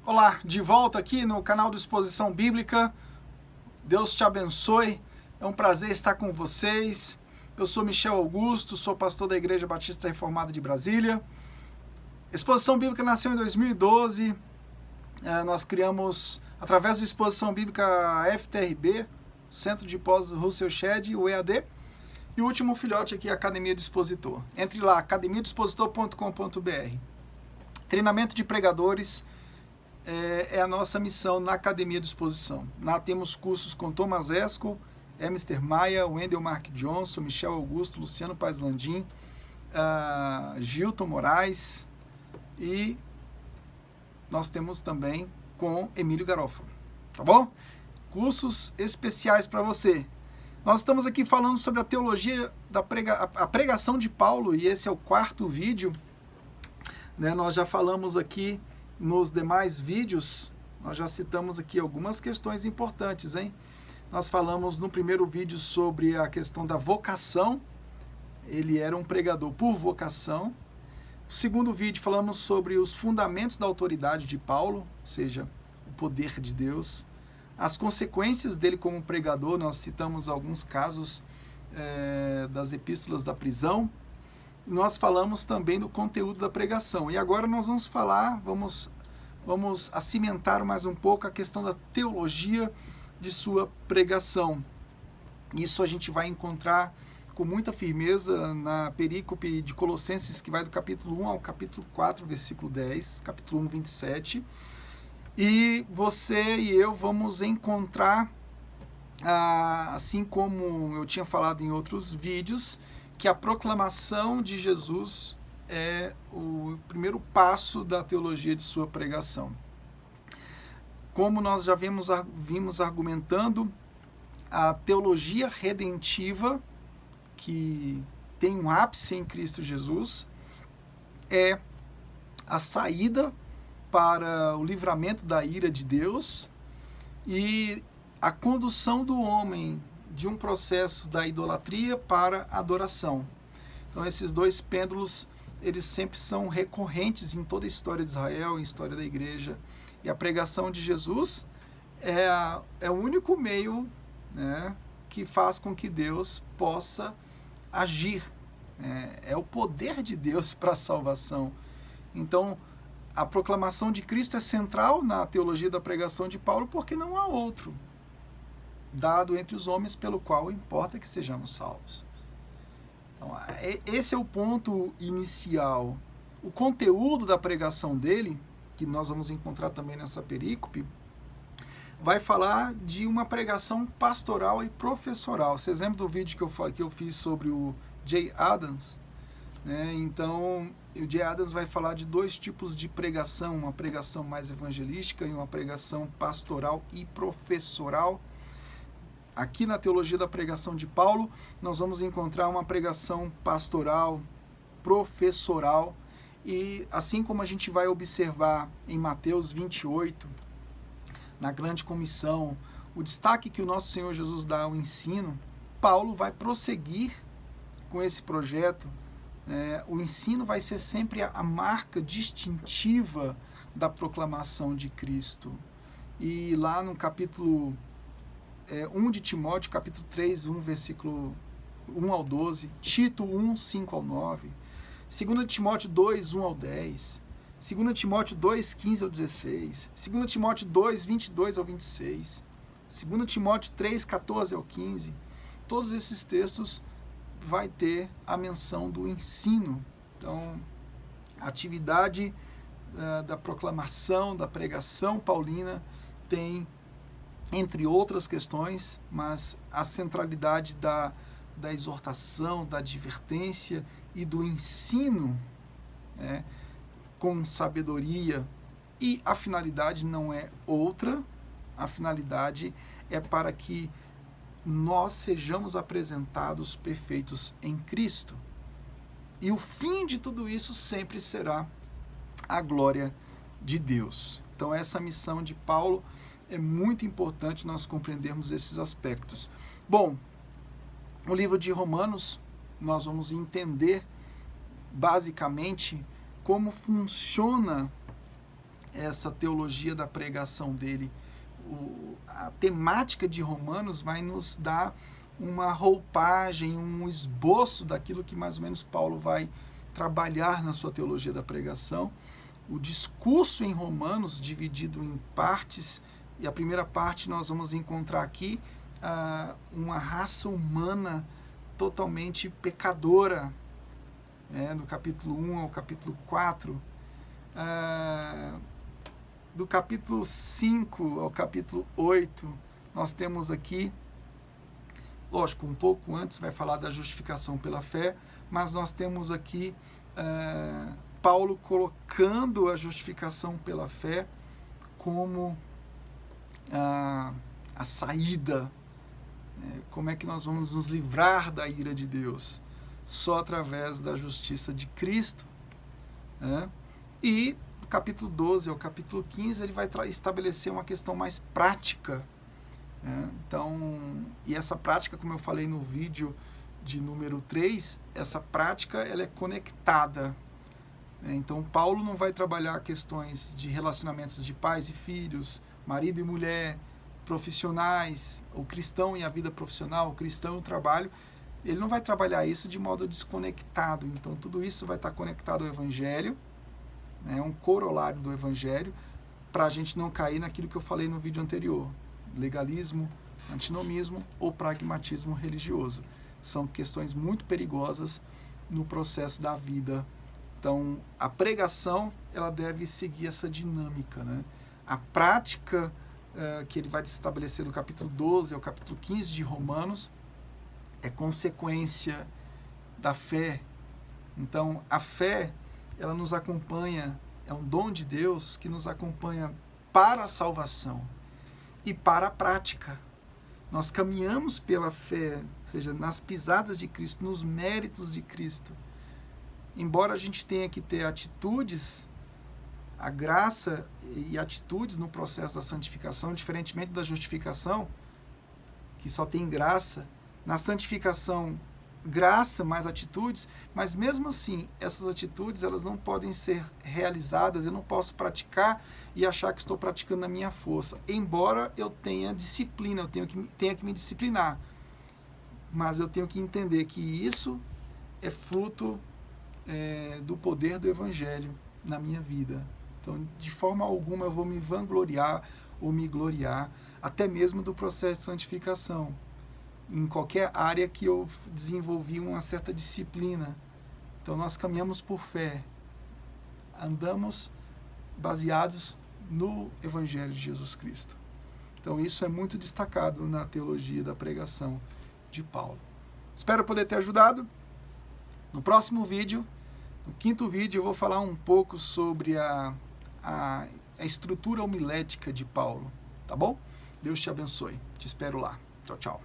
Olá, de volta aqui no canal do Exposição Bíblica. Deus te abençoe. É um prazer estar com vocês. Eu sou Michel Augusto, sou pastor da Igreja Batista Reformada de Brasília. Exposição Bíblica nasceu em 2012. Nós criamos, através do Exposição Bíblica, a FTRB, Centro de Pós Russell Shedd, o EAD. E o último filhote aqui, a Academia do Expositor. Entre lá, academiadoexpositor.com.br. Treinamento de pregadores é a nossa missão na Academia do Exposição. Lá temos cursos com Thomas Esco, Mr. Maia, Wendell Mark Johnson, Michel Augusto, Luciano Paes Landim, Gilton Moraes, e nós temos também com Emílio Garofalo, tá bom? Cursos especiais para você. Nós estamos aqui falando sobre a teologia da pregação de Paulo, e esse é o quarto vídeo, né? Nós já falamos aqui nos demais vídeos, nós já citamos aqui algumas questões importantes, hein? Nós falamos no primeiro vídeo sobre a questão da vocação, ele era um pregador por vocação. No segundo vídeo falamos sobre os fundamentos da autoridade de Paulo, ou seja, o poder de Deus. As consequências dele como pregador, nós citamos alguns casos das epístolas da prisão. Nós falamos também do conteúdo da pregação. E agora nós vamos falar, vamos cimentar mais um pouco a questão da teologia de sua pregação. Isso a gente vai encontrar com muita firmeza na perícope de Colossenses, que vai do capítulo 1 ao capítulo 4, versículo 10, capítulo 1, 27. E você e eu vamos encontrar, assim como eu tinha falado em outros vídeos, que a proclamação de Jesus é o primeiro passo da teologia de sua pregação. Como nós já vimos argumentando, a teologia redentiva, que tem um ápice em Cristo Jesus, é a saída para o livramento da ira de Deus e a condução do homem de um processo da idolatria para a adoração. Então esses dois pêndulos, eles sempre são recorrentes em toda a história de Israel, em história da igreja. E a pregação de Jesus é o único meio, né, que faz com que Deus possa agir. É o poder de Deus para a salvação. Então, a proclamação de Cristo é central na teologia da pregação de Paulo, porque não há outro dado entre os homens pelo qual importa que sejamos salvos. Então, esse é o ponto inicial. O conteúdo da pregação dele, que nós vamos encontrar também nessa perícope, vai falar de uma pregação pastoral e professoral. Vocês lembram do vídeo que eu fiz sobre o Jay Adams? Então, o Jay Adams vai falar de dois tipos de pregação, uma pregação mais evangelística e uma pregação pastoral e professoral. Aqui na teologia da pregação de Paulo, nós vamos encontrar uma pregação pastoral, professoral, e assim como a gente vai observar em Mateus 28, na grande comissão, o destaque que o nosso Senhor Jesus dá ao ensino, Paulo vai prosseguir com esse projeto. O ensino vai ser sempre a marca distintiva da proclamação de Cristo. E lá no capítulo 1 de Timóteo, capítulo 3, 1, versículo 1 ao 12, Tito 1, 5 ao 9, 2 Timóteo 2, 1 ao 10, 2 Timóteo 2, 15 ao 16, 2 Timóteo 2, 22 ao 26, 2 Timóteo 3, 14 ao 15, todos esses textos vai ter a menção do ensino. Então, a atividade da proclamação, da pregação paulina tem, entre outras questões, mas a centralidade da exortação, da advertência e do ensino, com sabedoria. E a finalidade não é outra, a finalidade é para que nós sejamos apresentados perfeitos em Cristo. E o fim de tudo isso sempre será a glória de Deus. Então essa missão de Paulo é muito importante nós compreendermos esses aspectos. Bom, o livro de Romanos, nós vamos entender basicamente como funciona essa teologia da pregação dele. A temática de Romanos vai nos dar uma roupagem, um esboço daquilo que mais ou menos Paulo vai trabalhar na sua teologia da pregação. O discurso em Romanos, dividido em partes, e a primeira parte nós vamos encontrar aqui uma raça humana totalmente pecadora, do capítulo 1 ao capítulo 4. Do capítulo 5 ao capítulo 8, nós temos aqui, lógico, um pouco antes vai falar da justificação pela fé, mas nós temos aqui Paulo colocando a justificação pela fé como a saída. Como é que nós vamos nos livrar da ira de Deus? Só através da justiça de Cristo. E do capítulo 12 ao capítulo 15 ele vai estabelecer uma questão mais prática. Então, e essa prática, como eu falei no vídeo de número 3, essa prática ela é conectada. Então, Paulo não vai trabalhar questões de relacionamentos de pais e filhos, marido e mulher, profissionais, o cristão e a vida profissional, o cristão e o trabalho. Ele não vai trabalhar isso de modo desconectado. Então, tudo isso vai estar conectado ao Evangelho, um corolário do Evangelho, para a gente não cair naquilo que eu falei no vídeo anterior. Legalismo, antinomismo ou pragmatismo religioso. São questões muito perigosas no processo da vida. Então, a pregação ela deve seguir essa dinâmica. A prática que ele vai estabelecer do capítulo 12 ao capítulo 15 de Romanos é consequência da fé. Então, a fé, ela nos acompanha, é um dom de Deus que nos acompanha para a salvação e para a prática. Nós caminhamos pela fé, ou seja, nas pisadas de Cristo, nos méritos de Cristo. Embora a gente tenha que ter atitudes, a graça e atitudes no processo da santificação, diferentemente da justificação, que só tem graça, na santificação, graça mais atitudes, mas mesmo assim, essas atitudes elas não podem ser realizadas, eu não posso praticar e achar que estou praticando na minha força, embora eu tenha disciplina, eu tenha que me disciplinar, mas eu tenho que entender que isso é fruto do poder do Evangelho na minha vida. Então, de forma alguma eu vou me vangloriar ou me gloriar, até mesmo do processo de santificação, em qualquer área que eu desenvolvi uma certa disciplina. Então, nós caminhamos por fé, andamos baseados no Evangelho de Jesus Cristo. Então, isso é muito destacado na teologia da pregação de Paulo. Espero poder ter ajudado. No próximo vídeo, no 5º vídeo, eu vou falar um pouco sobre a estrutura homilética de Paulo, tá bom? Deus te abençoe. Te espero lá. Tchau, tchau.